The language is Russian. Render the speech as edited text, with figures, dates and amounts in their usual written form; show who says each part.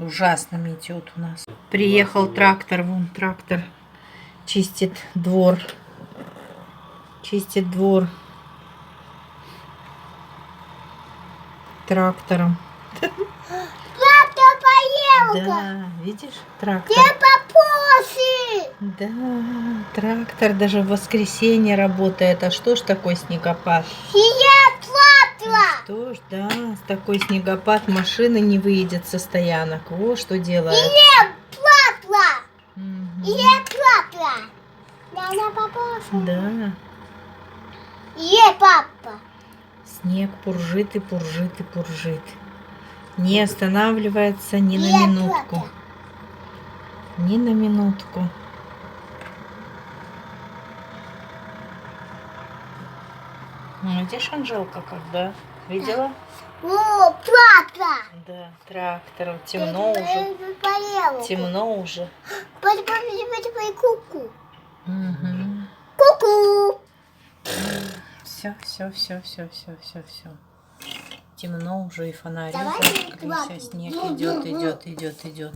Speaker 1: Ужасно метет у нас. Приехал трактор, вон трактор чистит двор. Чистит двор трактором.
Speaker 2: Трактор поел.
Speaker 1: Да, видишь, трактор.
Speaker 2: Где папосы?
Speaker 1: Да, трактор даже в воскресенье работает. А что ж такой снегопад?
Speaker 2: Я трактор.
Speaker 1: Что ж, да, с такой снегопад машина не выедет со стоянок. Вот что делает.
Speaker 2: Я трактор.
Speaker 1: Мгм.
Speaker 2: Я трактор. Я папосы.
Speaker 1: Да,
Speaker 2: Я папа.
Speaker 1: снег пуржит и пуржит и пуржит. Не останавливается ни на
Speaker 2: Я
Speaker 1: минутку.
Speaker 2: трактор.
Speaker 1: Ни на минутку. Ну, видишь, Анжелка, когда? Видела?
Speaker 2: О, трактор.
Speaker 1: Да, трактор. Темно уже.
Speaker 2: Поел.
Speaker 1: Темно уже.
Speaker 2: Пой ку-ку.
Speaker 1: Угу.
Speaker 2: Ку-ку.
Speaker 1: Все. Темно уже и фонари
Speaker 2: Давай
Speaker 1: зажгли.
Speaker 2: я
Speaker 1: Все, снег
Speaker 2: Ну,
Speaker 1: идет,
Speaker 2: ну, ну.
Speaker 1: идет.